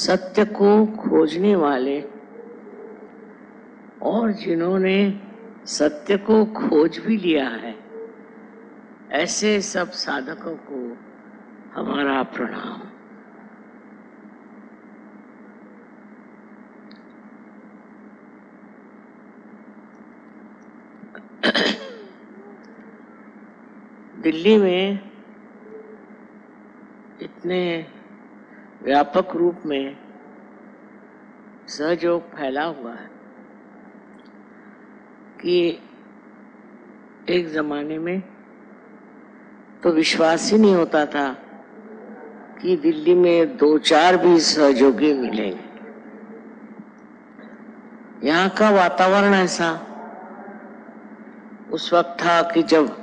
सत्य को खोजने वाले और जिन्होंने सत्य को खोज भी लिया है, ऐसे सब साधकों को हमारा प्रणाम। दिल्ली में इतने व्यापक रूप में सहयोग फैला हुआ है कि एक जमाने में तो विश्वास ही नहीं होता था कि दिल्ली में 2-4 भी सहयोगी मिलेंगे। यहाँ का वातावरण ऐसा उस वक्त था कि जब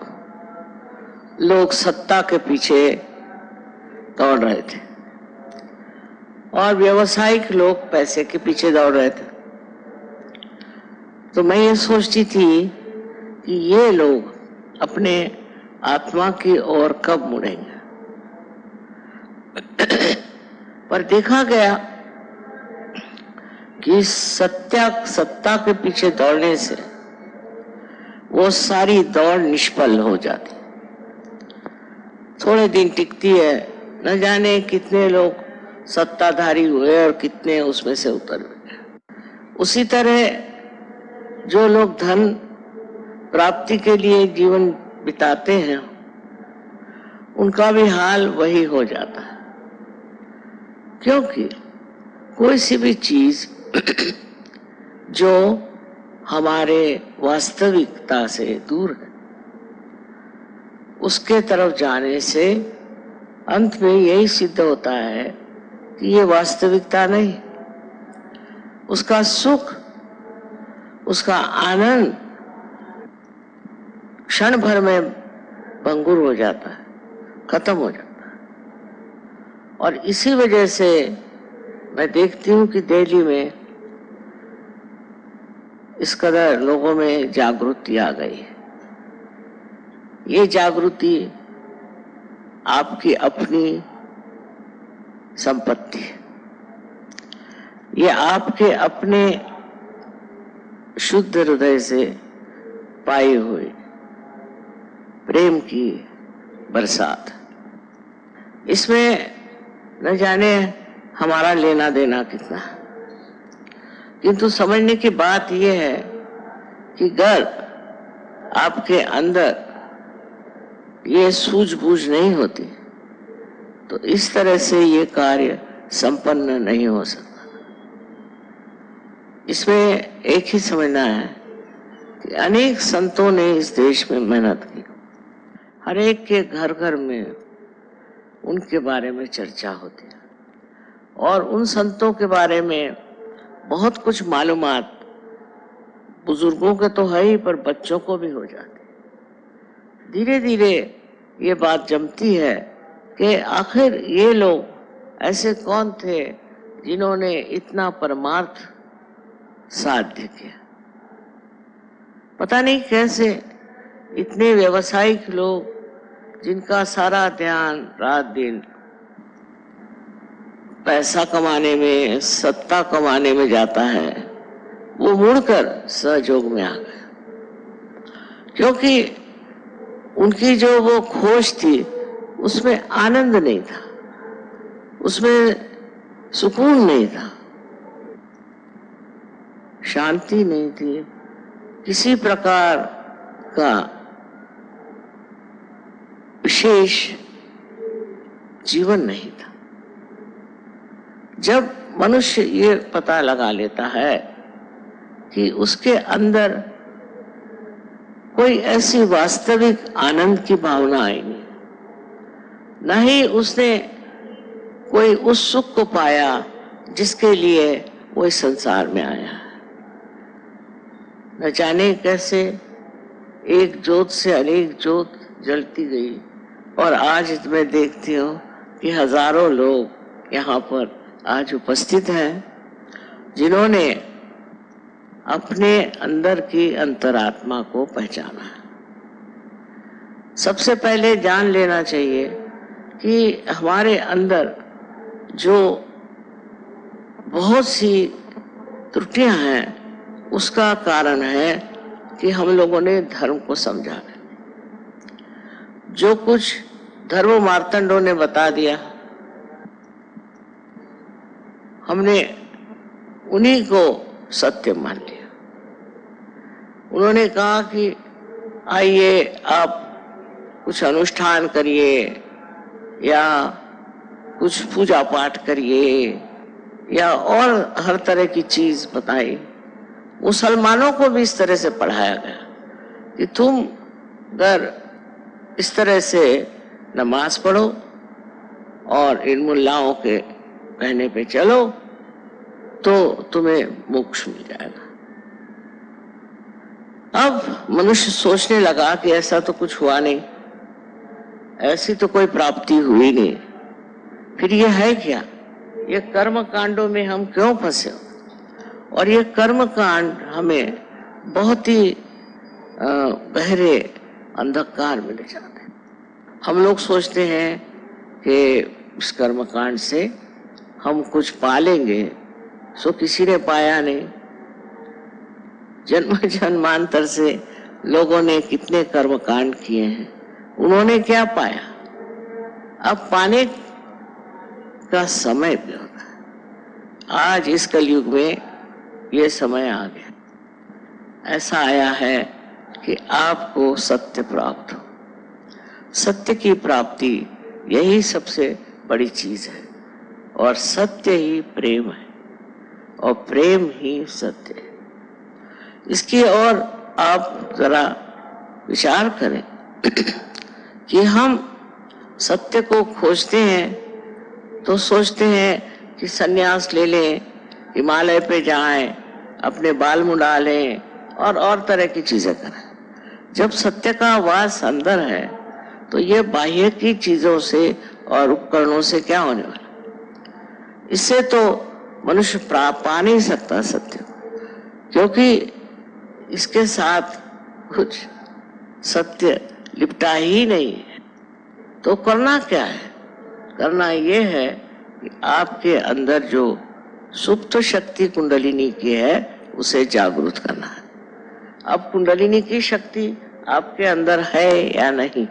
लोग सत्ता के पीछे दौड़ रहे थे और व्यावसायिक लोग पैसे के पीछे दौड़ रहे थे। तो मैं ये सोचती थी कि ये लोग अपने आत्मा की ओर कब मुड़ेंगे। पर देखा गया कि सत्ता के पीछे दौड़ने से वो सारी दौड़ निष्फल हो जाती, थोड़े दिन टिकती है। न जाने कितने लोग सत्ताधारी हुए और कितने उसमें से उतर गए। उसी तरह जो लोग धन प्राप्ति के लिए जीवन बिताते हैं, उनका भी हाल वही हो जाता है, क्योंकि कोई सी भी चीज जो हमारे वास्तविकता से दूर है, उसके तरफ जाने से अंत में यही सिद्ध होता है कि ये वास्तविकता नहीं। उसका सुख, उसका आनंद क्षण भर में भंगुर हो जाता है, खत्म हो जाता है। और इसी वजह से मैं देखती हूँ कि दिल्ली में इस कदर लोगों में जागृति आ गई है। ये जागृति आपकी अपनी संपत्ति है, ये आपके अपने शुद्ध हृदय से पाई हुई प्रेम की बरसात। इसमें न जाने हमारा लेना देना कितना, किंतु समझने की बात यह है कि अगर आपके अंदर ये सूझबूझ नहीं होती तो इस तरह से ये कार्य संपन्न नहीं हो सकता। इसमें एक ही समझना है कि अनेक संतों ने इस देश में मेहनत की, हर एक के घर घर में उनके बारे में चर्चा होती है और उन संतों के बारे में बहुत कुछ मालूमात बुजुर्गों के तो है ही, पर बच्चों को भी हो जाती। धीरे धीरे ये बात जमती है कि आखिर ये लोग ऐसे कौन थे जिन्होंने इतना परमार्थ साध्य किया। पता नहीं कैसे इतने व्यावसायिक लोग जिनका सारा ध्यान रात दिन पैसा कमाने में, सत्ता कमाने में जाता है, वो मुड़कर सहयोग में आ गए, क्योंकि उनकी जो वो खोज थी उसमें आनंद नहीं था, उसमें सुकून नहीं था, शांति नहीं थी, किसी प्रकार का विशेष जीवन नहीं था। जब मनुष्य ये पता लगा लेता है कि उसके अंदर कोई ऐसी वास्तविक आनंद की भावना आई नहीं, न ही उसने कोई उस सुख को पाया जिसके लिए वो इस संसार में आया है। न जाने कैसे एक ज्योत से अनेक ज्योत जलती गई और आज मैं देखती हूँ कि हजारों लोग यहाँ पर आज उपस्थित हैं जिन्होंने अपने अंदर की अंतरात्मा को पहचाना। सबसे पहले जान लेना चाहिए कि हमारे अंदर जो बहुत सी त्रुटियां हैं, उसका कारण है कि हम लोगों ने धर्म को समझा नहीं। जो कुछ धर्म मार्तंडों ने बता दिया, हमने उन्हीं को सत्य मान लिया। उन्होंने कहा कि आइए आप कुछ अनुष्ठान करिए या कुछ पूजा पाठ करिए या और हर तरह की चीज बताई। मुसलमानों को भी इस तरह से पढ़ाया गया कि तुम अगर इस तरह से नमाज पढ़ो और इन मुल्लाओं के कहने पे चलो तो तुम्हें मोक्ष मिल जाएगा। अब मनुष्य सोचने लगा कि ऐसा तो कुछ हुआ नहीं, ऐसी तो कोई प्राप्ति हुई नहीं, फिर ये है क्या? ये कर्म कांडों में हम क्यों फंसे? और ये कर्म कांड हमें बहुत ही गहरे अंधकार में ले जाते हैं। हम लोग सोचते हैं कि इस कर्म कांड से हम कुछ पालेंगे, सो किसी ने पाया नहीं। जन्म जन्मांतर से लोगों ने कितने कर्म कांड किए हैं, उन्होंने क्या पाया? अब पाने का समय भी होता है। आज इस कलयुग में ये समय आ गया, ऐसा आया है कि आपको सत्य प्राप्त हो। सत्य की प्राप्ति यही सबसे बड़ी चीज है, और सत्य ही प्रेम है, और प्रेम ही सत्य है। इसकी और आप जरा विचार करें कि हम सत्य को खोजते हैं तो सोचते हैं कि सन्यास ले लें, हिमालय पे जाएं, अपने बाल मुंडा लें और तरह की चीजें करें। जब सत्य का वास अंदर है तो ये बाह्य की चीजों से और उपकरणों से क्या होने वाला? इससे तो मनुष्य पा नहीं सकता सत्य को, क्योंकि इसके साथ कुछ सत्य लिपटा ही नहीं है। तो करना क्या है? करना ये है कि आपके अंदर जो सुप्त शक्ति कुंडलिनी की है उसे जागृत करना है। अब कुंडलिनी की शक्ति आपके अंदर है या नहीं,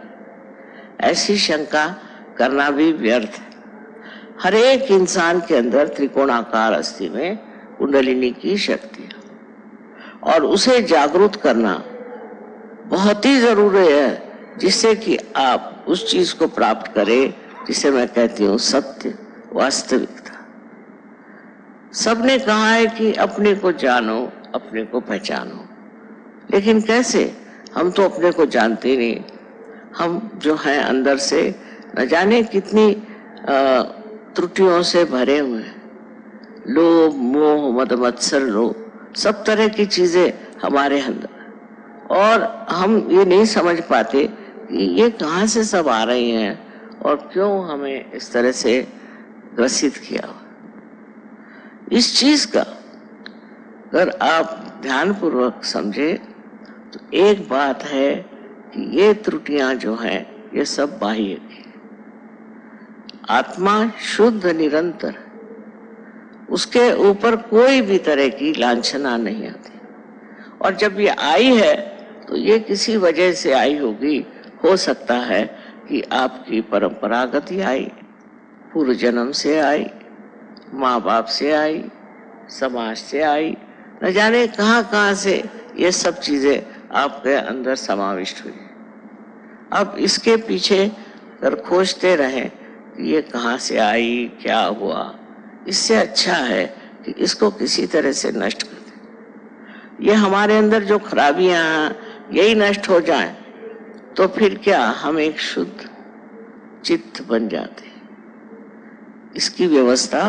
ऐसी शंका करना भी व्यर्थ है। हर एक इंसान के अंदर त्रिकोणाकार अस्थि में कुंडलिनी की शक्ति है, और उसे जागृत करना बहुत ही जरूरी है, जिससे कि आप उस चीज को प्राप्त करें जिसे मैं कहती हूँ सत्य, वास्तविकता। सबने कहा है कि अपने को जानो, अपने को पहचानो, लेकिन कैसे? हम तो अपने को जानते ही नहीं। हम जो हैं अंदर से न जाने कितनी त्रुटियों से भरे हुए हैं। लोभ, मोह, मद, मत्सर, लोभ, सब तरह की चीजें हमारे अंदर, और हम ये नहीं समझ पाते कि ये कहाँ से सब आ रही हैं और क्यों हमें इस तरह से ग्रसित किया। इस चीज का अगर आप ध्यानपूर्वक समझे तो एक बात है कि ये त्रुटियां जो हैं ये सब बाह्य की। आत्मा शुद्ध निरंतर, उसके ऊपर कोई भी तरह की लांछना नहीं आती, और जब ये आई है तो ये किसी वजह से आई होगी। हो सकता है कि आपकी परंपरागत ही आई, पूर्व जन्म से आई, माँ बाप से आई, समाज से आई, न जाने कहाँ कहाँ से ये सब चीजें आपके अंदर समाविष्ट हुई। अब इसके पीछे अगर खोजते रहें कि ये कहाँ से आई, क्या हुआ, इससे अच्छा है कि इसको किसी तरह से नष्ट कर दें। ये हमारे अंदर जो खराबियां हैं यही नष्ट हो जाएं तो फिर क्या हम एक शुद्ध चित्त बन जाते हैं। इसकी व्यवस्था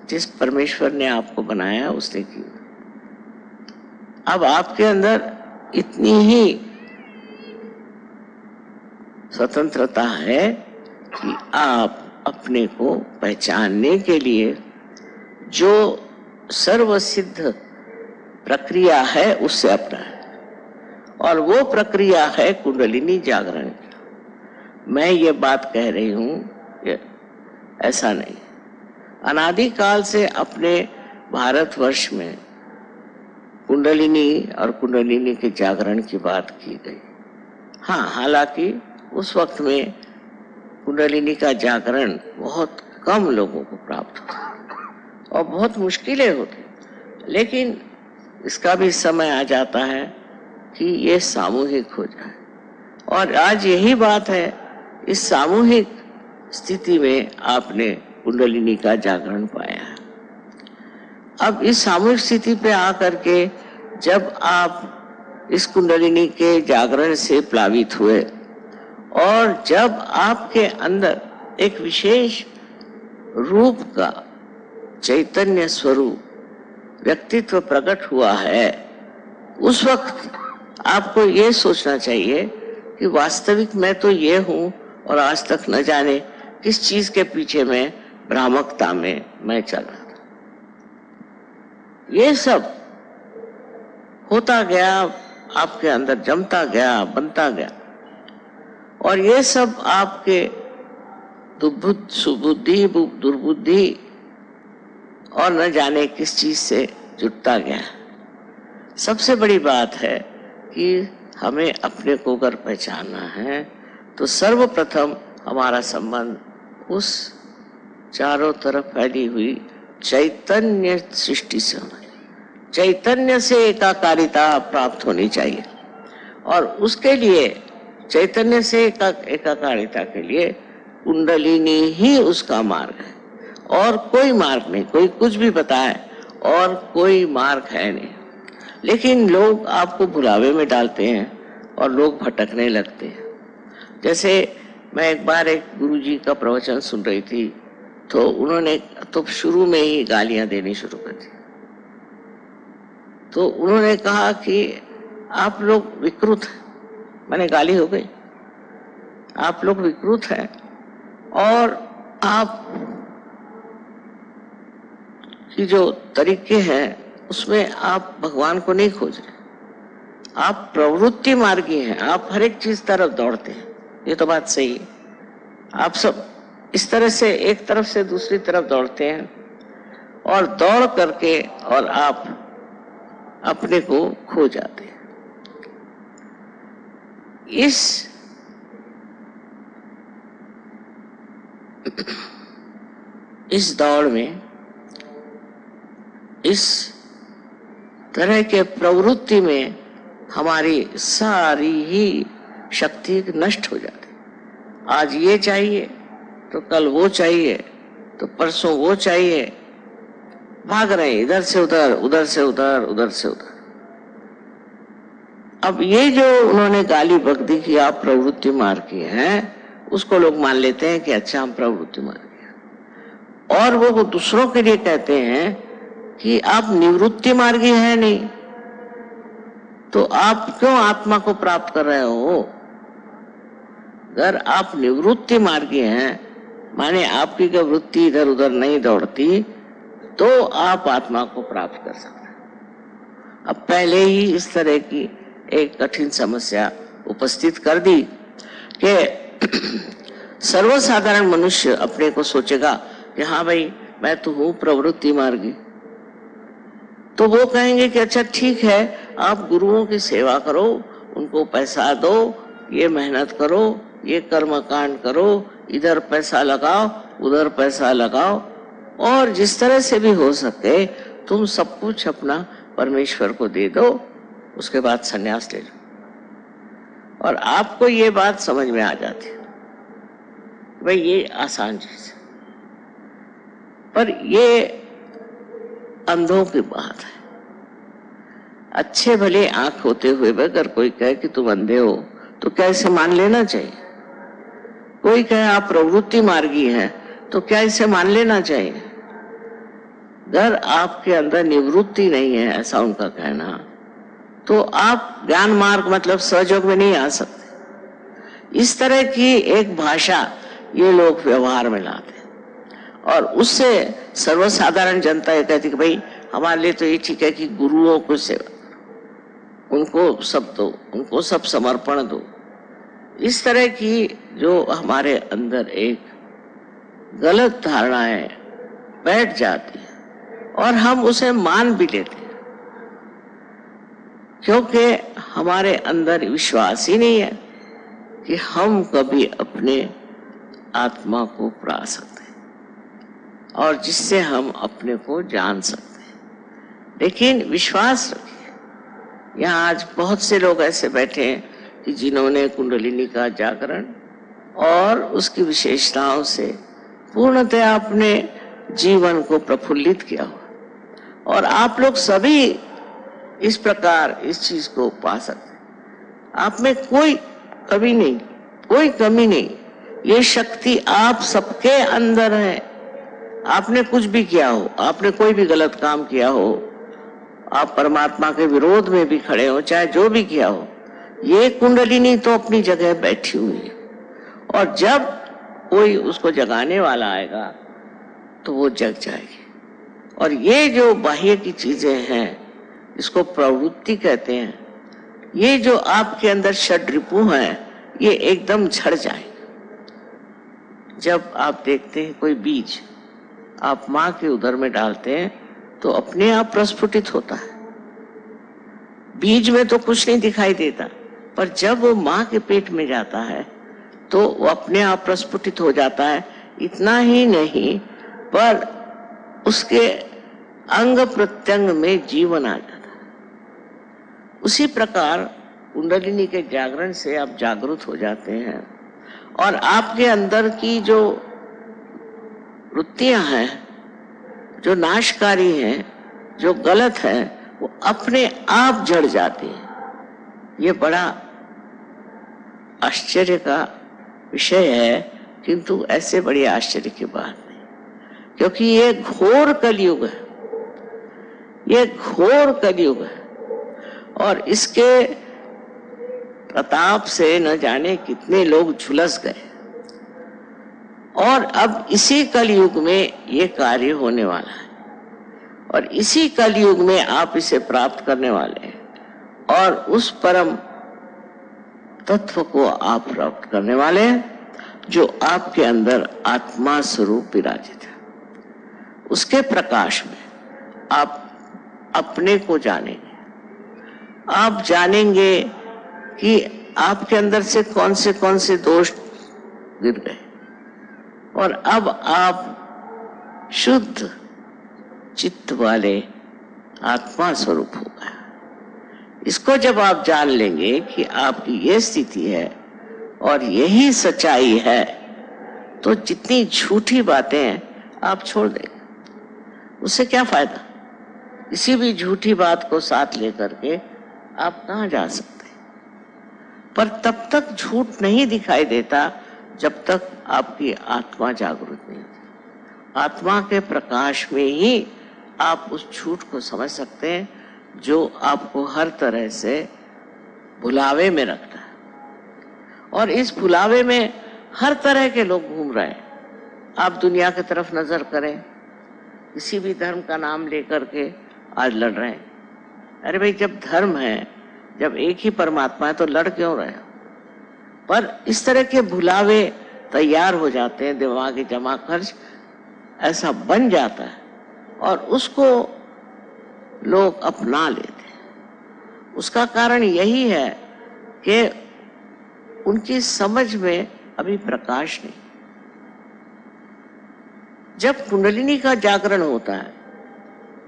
जिस परमेश्वर ने आपको बनाया उसने की। अब आपके अंदर इतनी ही स्वतंत्रता है कि आप अपने को पहचानने के लिए जो सर्वसिद्ध प्रक्रिया है उससे अपनाएं, और वो प्रक्रिया है कुंडलिनी जागरण की। मैं ये बात कह रही हूं, ऐसा नहीं। अनादिकाल से अपने भारतवर्ष में कुंडलिनी और कुंडलिनी के जागरण की बात की गई। हाँ, हालांकि उस वक्त में कुंडलिनी का जागरण बहुत कम लोगों को प्राप्त होता और बहुत मुश्किलें होती, लेकिन इसका भी समय आ जाता है कि ये सामूहिक हो जाए। और आज यही बात है, इस सामूहिक स्थिति में आपने कुंडलिनी का जागरण पाया है। अब इस सामूहिक स्थिति पे आकर के जब आप इस कुंडलिनी के जागरण से प्लावित हुए और जब आपके अंदर एक विशेष रूप का चैतन्य स्वरूप व्यक्तित्व प्रकट हुआ है, उस वक्त आपको ये सोचना चाहिए कि वास्तविक मैं तो ये हूं और आज तक न जाने किस चीज के पीछे मैं भ्रामकता में मैं चल रहा था। ये सब होता गया, आपके अंदर जमता गया, बनता गया, और ये सब आपके सुबुद्धि दुर्बुद्धि और न जाने किस चीज से जुटता गया। सबसे बड़ी बात है कि हमें अपने को अगर पहचानना है तो सर्वप्रथम हमारा संबंध उस चारों तरफ फैली हुई चैतन्य सृष्टि से होना चाहिए। चैतन्य से एकाकारिता प्राप्त होनी चाहिए, और उसके लिए चैतन्य से एकाकारिता के लिए कुंडलिनी ही उसका मार्ग है, और कोई मार्ग नहीं। कोई कुछ भी बताए और कोई मार्ग है नहीं, लेकिन लोग आपको भुलावे में डालते हैं और लोग भटकने लगते हैं। जैसे मैं एक बार एक गुरुजी का प्रवचन सुन रही थी, तो उन्होंने तो शुरू में ही गालियां देनी शुरू कर दी। तो उन्होंने कहा कि आप लोग विकृत हैं। मैंने गाली हो गई, आप लोग विकृत हैं और आप की जो तरीके हैं उसमें आप भगवान को नहीं खोज रहे, आप प्रवृत्ति मार्गी हैं, आप हर एक चीज तरफ दौड़ते हैं। ये तो बात सही है, आप सब इस तरह से एक तरफ से दूसरी तरफ दौड़ते हैं, और दौड़ करके और आप अपने को खो जाते हैं। इस दौड़ में इस तरह के प्रवृत्ति में हमारी सारी ही शक्ति नष्ट हो जाती। आज ये चाहिए तो कल वो चाहिए, तो परसों वो चाहिए, भाग रहे इधर से उधर, उधर से उधर, उधर से उधर। अब ये जो उन्होंने गाली बक दी कि आप प्रवृत्ति मार्गी हैं, उसको लोग मान लेते हैं कि अच्छा हम प्रवृत्ति मार्गी हैं, और वो दूसरों के लिए कहते हैं कि आप निवृत्ति मार्गी हैं नहीं, तो आप क्यों आत्मा को प्राप्त कर रहे हो? अगर आप निवृत्ति मार्गी हैं, माने आपकी जो वृत्ति इधर उधर नहीं दौड़ती, तो आप आत्मा को प्राप्त कर सकते हैं। अब पहले ही इस तरह की एक कठिन समस्या उपस्थित कर दी कि सर्वसाधारण मनुष्य अपने को सोचेगा कि हाँ भाई मैं तो हूं प्रवृत्ति मार्गी, तो वो कहेंगे कि अच्छा ठीक है, आप गुरुओं की सेवा करो, उनको पैसा दो, ये मेहनत करो, ये कर्म कांड करो, इधर पैसा लगाओ, उधर पैसा लगाओ, और जिस तरह से भी हो सके तुम सब कुछ अपना परमेश्वर को दे दो, उसके बाद संन्यास ले लो। और आपको ये बात समझ में आ जाती है, भाई ये आसान चीज है, पर ये अंधों की बात है। अच्छे भले आंख होते हुए भी अगर कोई कहे कि तुम अंधे हो, तो क्या इसे मान लेना चाहिए? कोई कहे आप प्रवृत्ति मार्गी हैं, तो क्या इसे मान लेना चाहिए? अगर आपके अंदर निवृत्ति नहीं है, ऐसा उनका कहना, तो आप ज्ञान मार्ग मतलब सहयोग में नहीं आ सकते। इस तरह की एक भाषा ये लोग व्यवहार में लाते हैं, और उससे सर्वसाधारण जनता ये कहती कि भाई हमारे लिए तो ये ठीक है कि गुरुओं को सेवा, उनको सब दो, उनको सब समर्पण दो। इस तरह की जो हमारे अंदर एक गलत धारणाएं बैठ जाती है और हम उसे मान भी लेते हैं, क्योंकि हमारे अंदर विश्वास ही नहीं है कि हम कभी अपने आत्मा को पा सकते हैं और जिससे हम अपने को जान सकते हैं। लेकिन विश्वास रखिए, यहाँ आज बहुत से लोग ऐसे बैठे हैं कि जिन्होंने कुंडलिनी का जागरण और उसकी विशेषताओं से पूर्णतः अपने जीवन को प्रफुल्लित किया हुआ, और आप लोग सभी इस प्रकार इस चीज को पा सकते हैं। आप में कोई कमी नहीं, कोई कमी नहीं, ये शक्ति आप सबके अंदर है। आपने कुछ भी किया हो, आपने कोई भी गलत काम किया हो, आप परमात्मा के विरोध में भी खड़े हो, चाहे जो भी किया हो, ये कुंडलिनी तो अपनी जगह बैठी हुई है, और जब कोई उसको जगाने वाला आएगा तो वो जग जाएगी। और ये जो बाह्य की चीजें हैं, इसको प्रवृत्ति कहते हैं, ये जो आपके अंदर षड्रिपु हैं, ये एकदम झड़ जाएगा। जब आप देखते हैं कोई बीज आप माँ के उदर में डालते हैं तो अपने आप प्रस्फुटित होता है। बीज में तो कुछ नहीं दिखाई देता, पर जब वो माँ के पेट में जाता है तो वो अपने आप प्रस्फुटित हो जाता है। इतना ही नहीं, पर उसके अंग प्रत्यंग में जीवन आ जाता है। उसी प्रकार कुंडलिनी के जागरण से आप जागृत हो जाते हैं और आपके अंदर की जो वृत्तियां हैं, जो नाशकारी हैं, जो गलत हैं, वो अपने आप जड़ जाती हैं। ये बड़ा आश्चर्य का विषय है, किंतु ऐसे बड़ी आश्चर्य की बात नहीं, क्योंकि ये घोर कलयुग है, ये घोर कलयुग है, और इसके प्रताप से न जाने कितने लोग झुलस गए, और अब इसी कलयुग में ये कार्य होने वाला है, और इसी कलयुग में आप इसे प्राप्त करने वाले हैं, और उस परम तत्व को आप प्राप्त करने वाले हैं जो आपके अंदर आत्मा स्वरूप विराजित है। उसके प्रकाश में आप अपने को जानेंगे। आप जानेंगे कि आपके अंदर से कौन से दोष गिर गए, और अब आप शुद्ध चित्त वाले आत्मा स्वरूप हो गए। इसको जब आप जान लेंगे कि आपकी ये स्थिति है और यही सच्चाई है, तो जितनी झूठी बातें हैं आप छोड़ देंगे। उससे क्या फायदा? किसी भी झूठी बात को साथ लेकर के आप कहाँ जा सकते हैं? पर तब तक झूठ नहीं दिखाई देता जब तक आपकी आत्मा जागृत नहीं होती। आत्मा के प्रकाश में ही आप उस झूठ को समझ सकते हैं जो आपको हर तरह से भुलावे में रखता है, और इस भुलावे में हर तरह के लोग घूम रहे हैं। आप दुनिया की तरफ नजर करें, किसी भी धर्म का नाम लेकर के आज लड़ रहे हैं। अरे भाई, जब धर्म है, जब एक ही परमात्मा है, तो लड़ क्यों रहे हो? पर इस तरह के भुलावे तैयार हो जाते हैं, दिमागी जमा खर्च ऐसा बन जाता है, और उसको लोग अपना लेते हैं। उसका कारण यही है कि उनकी समझ में अभी प्रकाश नहीं। जब कुंडलिनी का जागरण होता है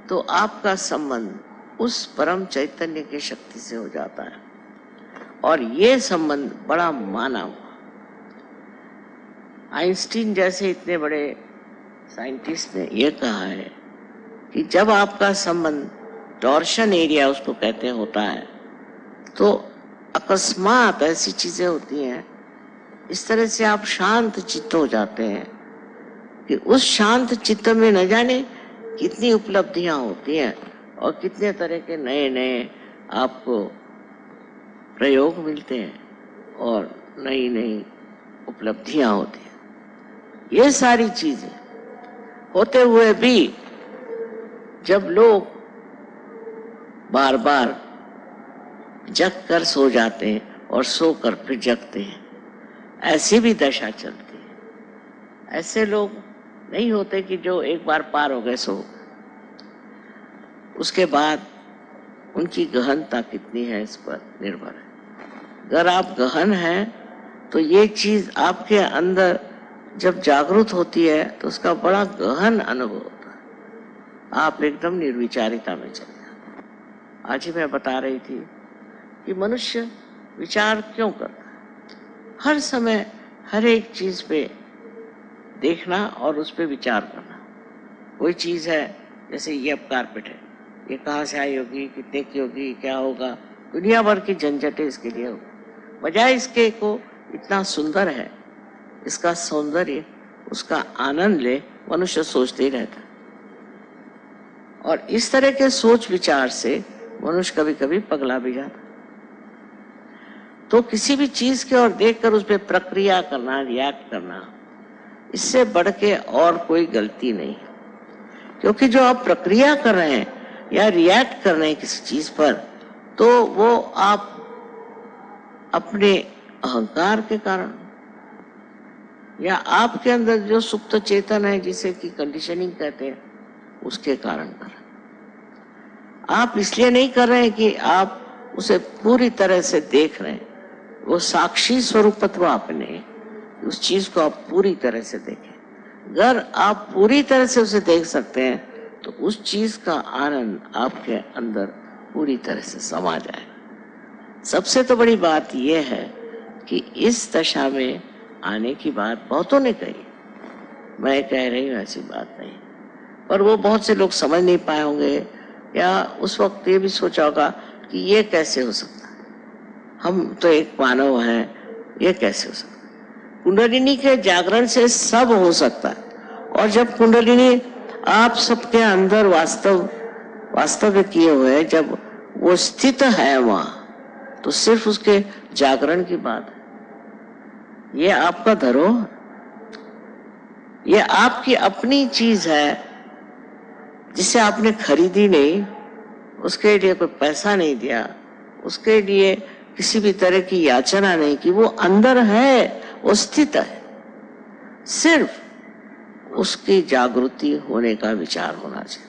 तो आपका संबंध उस परम चैतन्य की शक्ति से हो जाता है, और ये संबंध बड़ा माना हुआ। आइंस्टीन जैसे इतने बड़े साइंटिस्ट ने यह कहा है कि जब आपका संबंध टॉर्शन एरिया उसको कहते होता है, तो अकस्मात ऐसी चीजें होती हैं, इस तरह से आप शांत चित्त हो जाते हैं कि उस शांत चित्त में न जाने कितनी उपलब्धियां होती हैं, और कितने तरह के नए नए आपको प्रयोग मिलते हैं, और नई नई उपलब्धियां होती हैं। ये सारी चीजें होते हुए भी जब लोग बार बार जग कर सो जाते हैं और सोकर फिर जगते हैं, ऐसी भी दशा चलती है। ऐसे लोग नहीं होते कि जो एक बार पार हो गए सो। उसके बाद उनकी गहनता कितनी है इस पर निर्भर है। अगर आप गहन हैं तो ये चीज आपके अंदर जब जागृत होती है तो उसका बड़ा गहन अनुभव होता है। आप एकदम निर्विचारिता में चले जाते। आज ही मैं बता रही थी कि मनुष्य विचार क्यों करता है, हर समय हर एक चीज पे देखना और उस पे विचार करना। कोई चीज है, जैसे ये अब कारपेट है, ये कहाँ से आई होगी, कितने की होगी, क्या होगा, दुनिया भर की झंझटें इसके लिए होगी। बजाय इसके को इतना सुंदर है, इसका सौंदर्य, उसका आनंद ले, मनुष्य सोचते ही रहता है। और इस तरह के सोच विचार से मनुष्य कभी कभी पगला भी जाता है। तो किसी भी चीज के और देखकर उस पर प्रक्रिया करना, रिएक्ट करना, इससे बढ़ के और कोई गलती नहीं। क्योंकि जो आप प्रक्रिया कर रहे हैं या रिएक्ट कर रहे हैं किसी चीज पर, तो वो आप अपने अहंकार के कारण या आपके अंदर जो सुप्त चेतन है, जिसे कि कंडीशनिंग कहते हैं, उसके कारण कर रहे हैं। आप इसलिए नहीं कर रहे हैं कि आप उसे पूरी तरह से देख रहे हैं। वो साक्षी स्वरूपत्व आपने, उस चीज को आप पूरी तरह से देखें। अगर आप पूरी तरह से उसे देख सकते हैं तो उस चीज का आनंद आपके अंदर पूरी तरह से समा जाए। सबसे तो बड़ी बात यह है कि इस दशा में आने की बात बहुतों ने कही, मैं कह रही हूँ ऐसी बात नहीं, पर वो बहुत से लोग समझ नहीं पाए होंगे या उस वक्त ये भी सोचा होगा कि ये कैसे हो सकता है, हम तो एक मानव हैं, ये कैसे हो सकता है। कुंडलिनी के जागरण से सब हो सकता है। और जब कुंडलिनी आप सबके अंदर वास्तव्य किए हुए, जब वो स्थित है वहां, तो सिर्फ उसके जागरण की बात है। ये आपका धरोहर, ये आपकी अपनी चीज है जिसे आपने खरीदी नहीं, उसके लिए कोई पैसा नहीं दिया, उसके लिए किसी भी तरह की याचना नहीं की, वो अंदर है, वो स्थित है। सिर्फ उसकी जागृति होने का विचार होना चाहिए।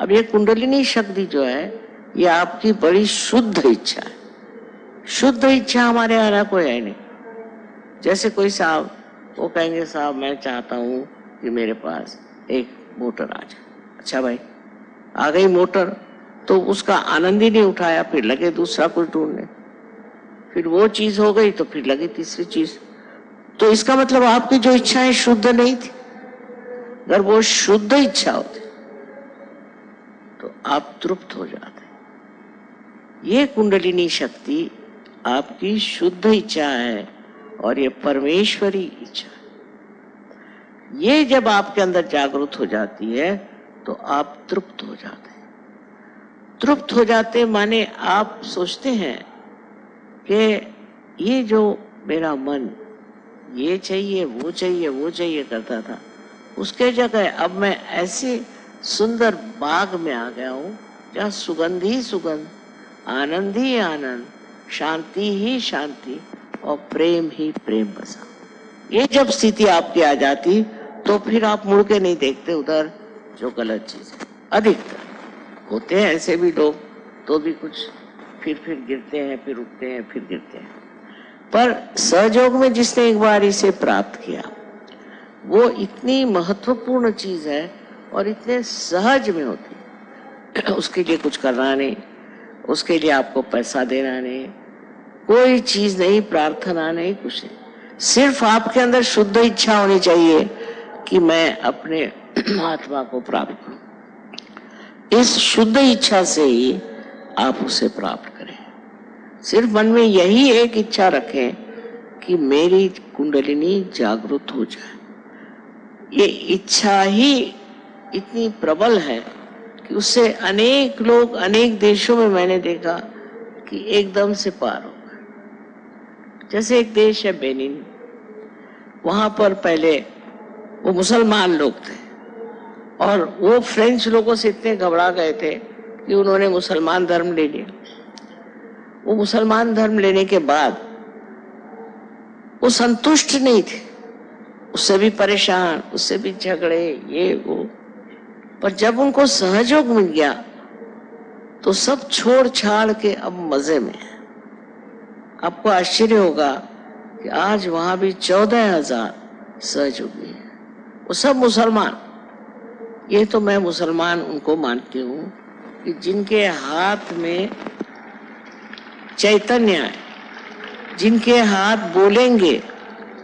अब ये कुंडलिनी शक्ति जो है, ये आपकी बड़ी शुद्ध इच्छा है। शुद्ध इच्छा हमारे यहाँ कोई है नहीं। जैसे कोई साहब वो कहेंगे, साहब मैं चाहता हूं कि मेरे पास एक मोटर आ जाए। अच्छा भाई, आ गई मोटर, तो उसका आनंद ही नहीं उठाया, फिर लगे दूसरा कुछ ढूंढने, फिर वो चीज हो गई तो फिर लगी तीसरी चीज। तो इसका मतलब आपकी जो इच्छाएं शुद्ध नहीं थी। अगर वो शुद्ध इच्छा होती तो आप तृप्त हो जाते। ये कुंडलिनी शक्ति आपकी शुद्ध इच्छा है और ये परमेश्वरी इच्छा है। ये जब आपके अंदर जागृत हो जाती है तो आप तृप्त हो जाते हैं। तृप्त हो जाते माने आप सोचते हैं कि ये जो मेरा मन ये चाहिए वो चाहिए वो चाहिए करता था, उसके जगह अब मैं ऐसे सुंदर बाग में आ गया हूँ जहाँ सुगंध ही सुगंध, आनंद ही आनंद, शांति ही शांति और प्रेम ही प्रेम बसा। ये जब स्थिति आपकी आ जाती तो फिर आप मुड़ के नहीं देखते उधर जो गलत चीज है। अधिकतर होते हैं ऐसे भी लोग, तो भी कुछ फिर गिरते हैं, फिर उठते हैं, फिर गिरते हैं। पर सहयोग में जिसने एक बार इसे प्राप्त किया, वो इतनी महत्वपूर्ण चीज है और इतने सहज में होती है। उसके लिए कुछ करना नहीं, उसके लिए आपको पैसा देना नहीं, कोई चीज नहीं, प्रार्थना नहीं, कुछ नहीं। सिर्फ आपके अंदर शुद्ध इच्छा होनी चाहिए कि मैं अपने आत्मा को प्राप्त करूं। इस शुद्ध इच्छा से ही आप उसे प्राप्त करें। सिर्फ मन में यही एक इच्छा रखें कि मेरी कुंडलिनी जागृत हो जाए। ये इच्छा ही इतनी प्रबल है कि उससे अनेक लोग अनेक देशों में मैंने देखा कि एकदम से पार हो गए। जैसे एक देश है बेनिन, वहां पर पहले वो मुसलमान लोग थे और वो फ्रेंच लोगों से इतने घबरा गए थे कि उन्होंने मुसलमान धर्म ले लिया। वो मुसलमान धर्म लेने के बाद वो संतुष्ट नहीं थे, वो उससे भी परेशान, उससे भी झगड़े, ये वो। पर जब उनको सहयोग मिल गया तो सब छोड़ छाड़ के अब मजे में है। आपको आश्चर्य होगा कि आज वहां भी 14,000 सहयोगी हैं, वो सब मुसलमान। ये तो मैं मुसलमान उनको मानती हूँ कि जिनके हाथ में चैतन्य है, जिनके हाथ बोलेंगे।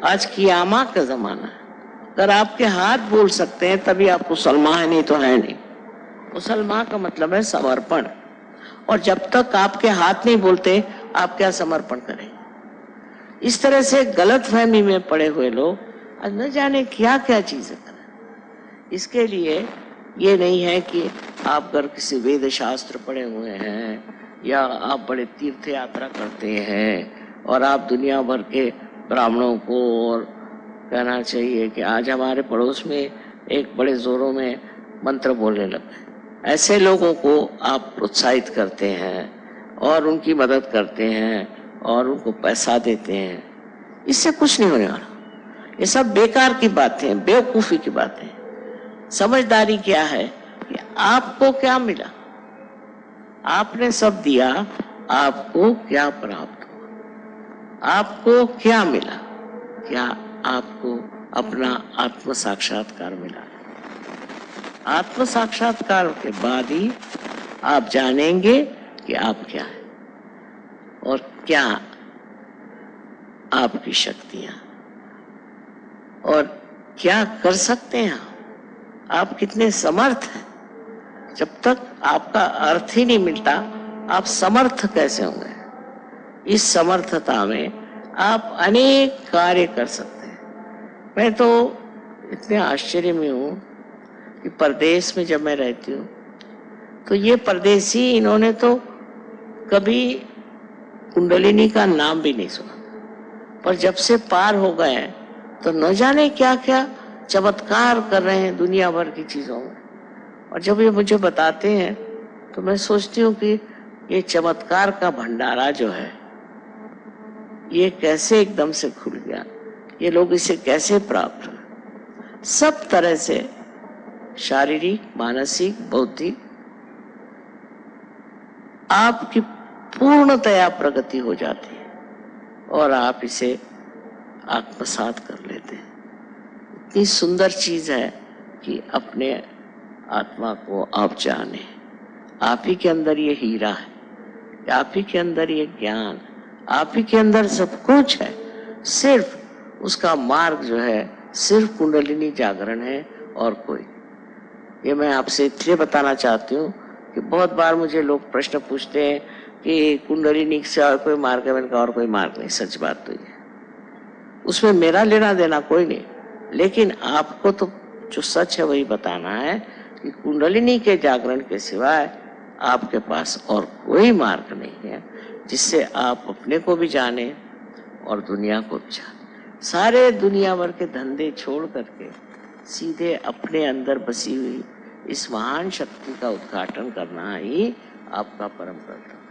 आज क़यामत का जमाना है, अगर आपके हाथ बोल सकते हैं तभी आप मुसलमान हैं, नहीं तो है नहीं। मुसलमान का मतलब है समर्पण, और जब तक आपके हाथ नहीं बोलते आप क्या समर्पण करें। इस तरह से गलत फहमी में पड़े हुए लोग आज न जाने क्या क्या चीजें करें। इसके लिए ये नहीं है कि आप अगर किसी वेद शास्त्र पढ़े हुए हैं या आप बड़े तीर्थ यात्रा करते हैं और आप दुनिया भर के ब्राह्मणों को, और कहना चाहिए कि आज हमारे पड़ोस में एक बड़े जोरों में मंत्र बोलने लगे, ऐसे लोगों को आप प्रोत्साहित करते हैं और उनकी मदद करते हैं और उनको पैसा देते हैं। इससे कुछ नहीं होने वाला। ये सब बेकार की बातें, बेवकूफी की बातें। समझदारी क्या है कि आपको क्या मिला, आपने सब दिया, आपको क्या प्राप्त हुआ, आपको क्या मिला, क्या आपको अपना आत्म साक्षात्कार मिला। आत्म साक्षात्कार के बाद ही आप जानेंगे कि आप क्या है और क्या आपकी शक्तियां, और क्या कर सकते हैं आप कितने समर्थ हैं। जब तक आपका अर्थ ही नहीं मिलता आप समर्थ कैसे होंगे। इस समर्थता में आप अनेक कार्य कर सकते हैं। मैं तो इतने आश्चर्य में हूं कि परदेश में जब मैं रहती हूँ तो ये परदेसी, इन्होंने तो कभी कुंडलिनी का नाम भी नहीं सुना, पर जब से पार हो गए तो न जाने क्या क्या चमत्कार कर रहे हैं दुनिया भर की चीजों में। और जब ये मुझे बताते हैं तो मैं सोचती हूँ कि ये चमत्कार का भंडारा जो है ये कैसे एकदम से खुल गया, ये लोग इसे कैसे प्राप्त हुए। सब तरह से शारीरिक, मानसिक, बौद्धिक आपकी पूर्णतया प्रगति हो जाती है और आप इसे आत्मसात कर लेते हैं। इतनी सुंदर चीज है कि अपने आत्मा को आप जाने। आप ही के अंदर ये हीरा है, आप ही के अंदर ये ज्ञान, आप ही के अंदर सब कुछ है। सिर्फ उसका मार्ग जो है सिर्फ कुंडलिनी जागरण है और कोई। ये मैं आपसे इसलिए बताना चाहती हूँ कि बहुत बार मुझे लोग प्रश्न पूछते हैं कि कुंडलिनी से और कोई मार्ग है। मैंने कहा और कोई मार्ग नहीं। सच बात तो ये, उसमें मेरा लेना देना कोई नहीं, लेकिन आपको तो जो सच है वही बताना है कि कुंडलिनी के जागरण के सिवाय आपके पास और कोई मार्ग नहीं है जिससे आप अपने को भी जाने और दुनिया को भी जाने। सारे दुनिया भर के धंधे छोड़ करके सीधे अपने अंदर बसी हुई इस महान शक्ति का उद्घाटन करना ही आपका परम कर्तव्य।